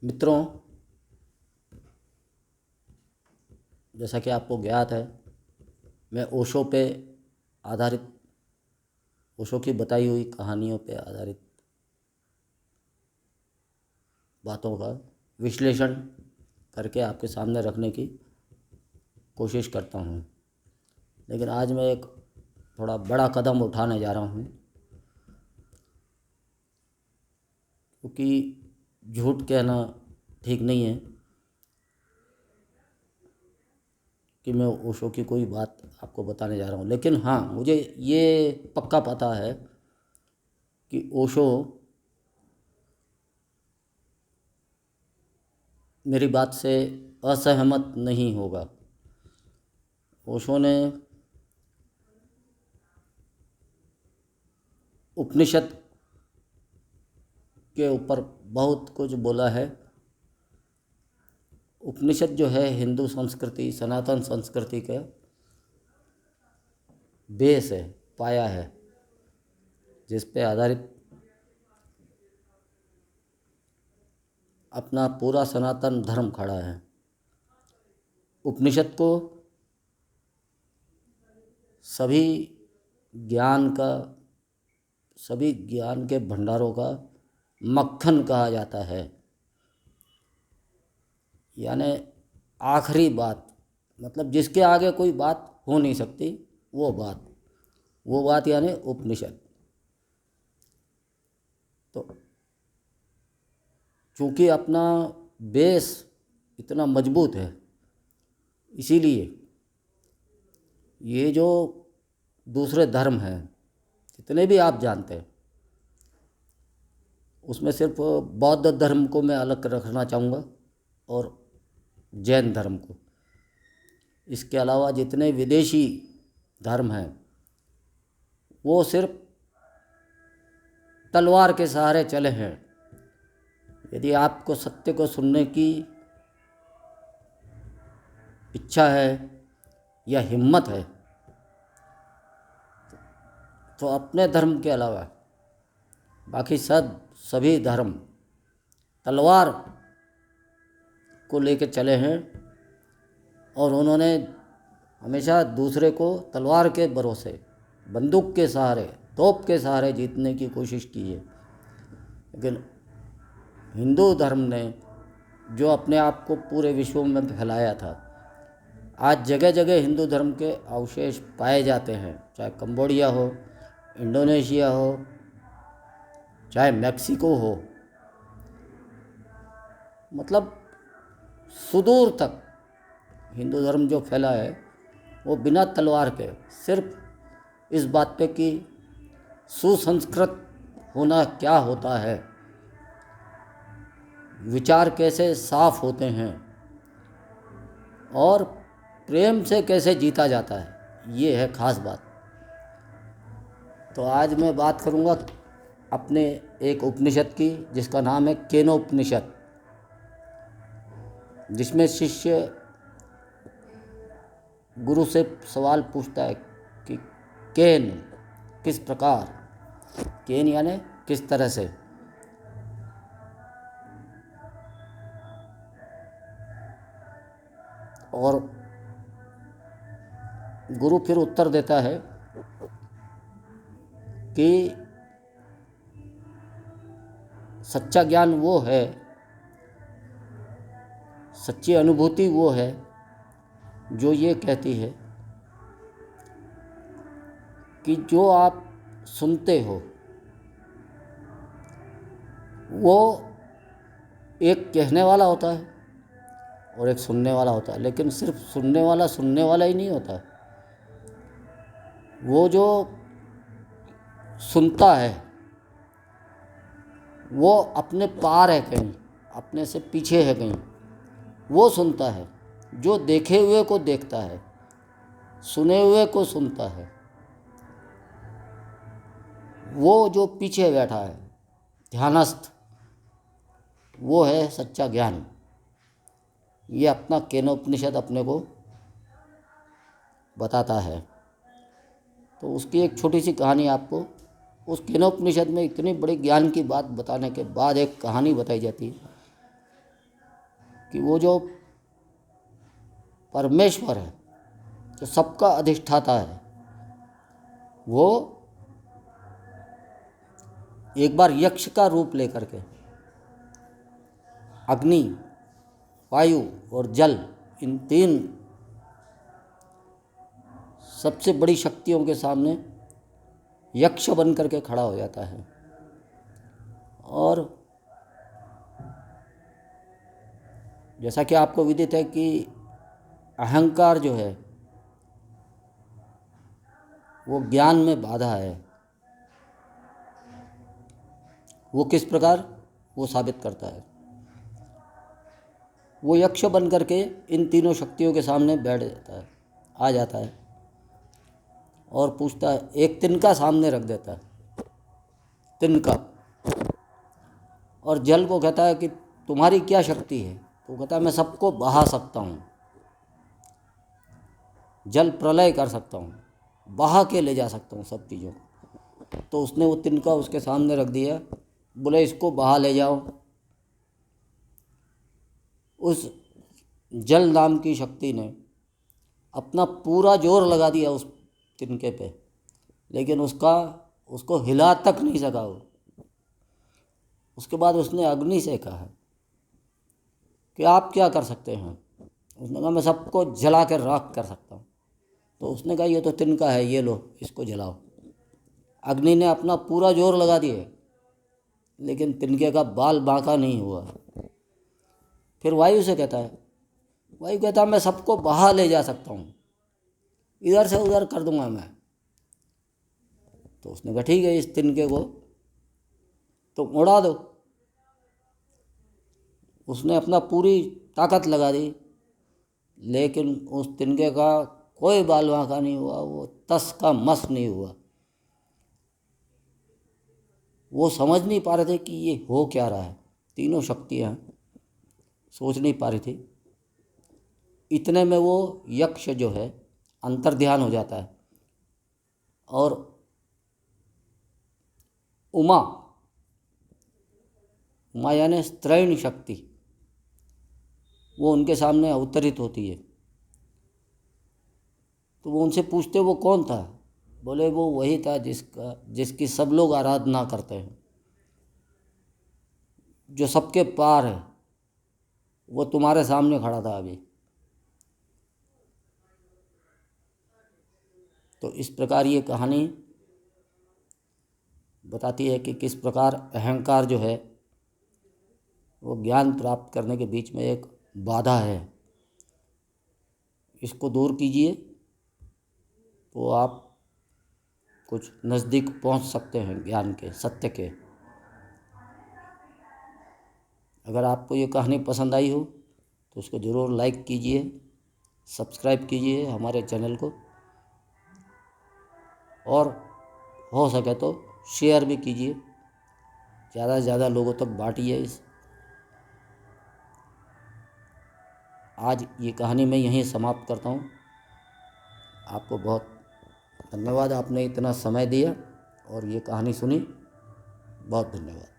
मित्रों, जैसा कि आपको ज्ञात है, मैं ओशो पे आधारित, ओशो की बताई हुई कहानियों पे आधारित बातों का विश्लेषण करके आपके सामने रखने की कोशिश करता हूँ। लेकिन आज मैं एक थोड़ा बड़ा कदम उठाने जा रहा हूँ, क्योंकि झूठ कहना ठीक नहीं है कि मैं ओशो की कोई बात आपको बताने जा रहा हूँ। लेकिन हाँ, मुझे ये पक्का पता है कि ओशो मेरी बात से असहमत नहीं होगा। ओशो ने उपनिषद के ऊपर बहुत कुछ बोला है। उपनिषद जो है हिंदू संस्कृति, सनातन संस्कृति का बेस है, पाया है, जिस पे आधारित अपना पूरा सनातन धर्म खड़ा है। उपनिषद को सभी ज्ञान के भंडारों का मक्खन कहा जाता है। यानी आखिरी बात, मतलब जिसके आगे कोई बात हो नहीं सकती, वो बात यानी उपनिषद। तो चूँकि अपना बेस इतना मजबूत है, इसीलिए ये जो दूसरे धर्म हैं जितने भी आप जानते हैं, उसमें सिर्फ बौद्ध धर्म को मैं अलग रखना चाहूँगा और जैन धर्म को। इसके अलावा जितने विदेशी धर्म हैं वो सिर्फ तलवार के सहारे चले हैं। यदि आपको सत्य को सुनने की इच्छा है या हिम्मत है, तो अपने धर्म के अलावा बाकी सभी धर्म तलवार को लेकर चले हैं, और उन्होंने हमेशा दूसरे को तलवार के भरोसे, बंदूक के सहारे, तोप के सहारे जीतने की कोशिश की है। लेकिन हिंदू धर्म ने जो अपने आप को पूरे विश्व में फैलाया था, आज जगह जगह हिंदू धर्म के अवशेष पाए जाते हैं, चाहे कंबोडिया हो, इंडोनेशिया हो, चाहे मैक्सिको हो। मतलब सुदूर तक हिंदू धर्म जो फैला है वो बिना तलवार के, सिर्फ इस बात पे कि सुसंस्कृत होना क्या होता है, विचार कैसे साफ होते हैं और प्रेम से कैसे जीता जाता है, ये है ख़ास बात। तो आज मैं बात करूँगा अपने एक उपनिषद की, जिसका नाम है केनोपनिषद, जिसमें शिष्य गुरु से सवाल पूछता है कि केन किस प्रकार, केन यानी किस तरह से। और गुरु फिर उत्तर देता है कि सच्चा ज्ञान वो है, सच्ची अनुभूति वो है जो ये कहती है कि जो आप सुनते हो वो एक कहने वाला होता है और एक सुनने वाला होता है। लेकिन सिर्फ सुनने वाला ही नहीं होता। वो जो सुनता है वो अपने पार है, कहीं अपने से पीछे है, कहीं वो सुनता है। जो देखे हुए को देखता है, सुने हुए को सुनता है, वो जो पीछे बैठा है ध्यानस्थ, वो है सच्चा ज्ञान। ये अपना केनोपनिषद अपने को बताता है। तो उसकी एक छोटी सी कहानी आपको, उस केनोपनिषद में इतनी बड़ी ज्ञान की बात बताने के बाद एक कहानी बताई जाती है कि वो जो परमेश्वर है, जो सबका अधिष्ठाता है, वो एक बार यक्ष का रूप लेकर के अग्नि, वायु और जल, इन तीन सबसे बड़ी शक्तियों के सामने यक्ष बन करके खड़ा हो जाता है। और जैसा कि आपको विदित है कि अहंकार जो है वो ज्ञान में बाधा है। वो किस प्रकार वो साबित करता है। वो यक्ष बन करके इन तीनों शक्तियों के सामने बैठ जाता है, आ जाता है और पूछता है, एक तिनका सामने रख देता है, तिनका, और जल को कहता है कि तुम्हारी क्या शक्ति है। तो कहता है मैं सबको बहा सकता हूँ, जल प्रलय कर सकता हूँ, बहा के ले जा सकता हूँ सब चीज़ों को। तो उसने वो तिनका उसके सामने रख दिया, बोले इसको बहा ले जाओ। उस जल नाम की शक्ति ने अपना पूरा जोर लगा दिया उस तिनके पे, लेकिन उसको हिला तक नहीं सका वो। उसके बाद उसने अग्नि से कहा कि आप क्या कर सकते हैं। उसने कहा मैं सबको जला कर राख कर सकता हूँ। तो उसने कहा ये तो तिनका है, ये लो इसको जलाओ। अग्नि ने अपना पूरा जोर लगा दिया, लेकिन तिनके का बाल बांका नहीं हुआ। फिर वायु से कहता है, वायु कहता है मैं सबको बहा ले जा सकता हूँ, इधर से उधर कर दूंगा मैं। तो उसने कहा ठीक है, इस तिनके को तो उड़ा दो। उसने अपना पूरी ताकत लगा दी, लेकिन उस तिनके का कोई बाल बांका नहीं हुआ, वो तस का मस नहीं हुआ। वो समझ नहीं पा रहे थे कि ये हो क्या रहा है। तीनों शक्तियाँ सोच नहीं पा रही थी। इतने में वो यक्ष जो है अंतर्ध्यान हो जाता है और उमा यानी स्त्रैण शक्ति वो उनके सामने अवतरित होती है। तो वो उनसे पूछते वो कौन था। बोले वो वही था जिसकी सब लोग आराधना करते हैं, जो सबके पार है, वो तुम्हारे सामने खड़ा था अभी। तो इस प्रकार ये कहानी बताती है कि किस प्रकार अहंकार जो है वो ज्ञान प्राप्त करने के बीच में एक बाधा है। इसको दूर कीजिए तो आप कुछ नज़दीक पहुंच सकते हैं ज्ञान के, सत्य के। अगर आपको ये कहानी पसंद आई हो तो उसको ज़रूर लाइक कीजिए, सब्सक्राइब कीजिए हमारे चैनल को, और हो सके तो शेयर भी कीजिए, ज़्यादा से ज़्यादा लोगों तक बांटिए। आज ये कहानी मैं यहीं समाप्त करता हूँ। आपको बहुत धन्यवाद, आपने इतना समय दिया और ये कहानी सुनी। बहुत धन्यवाद।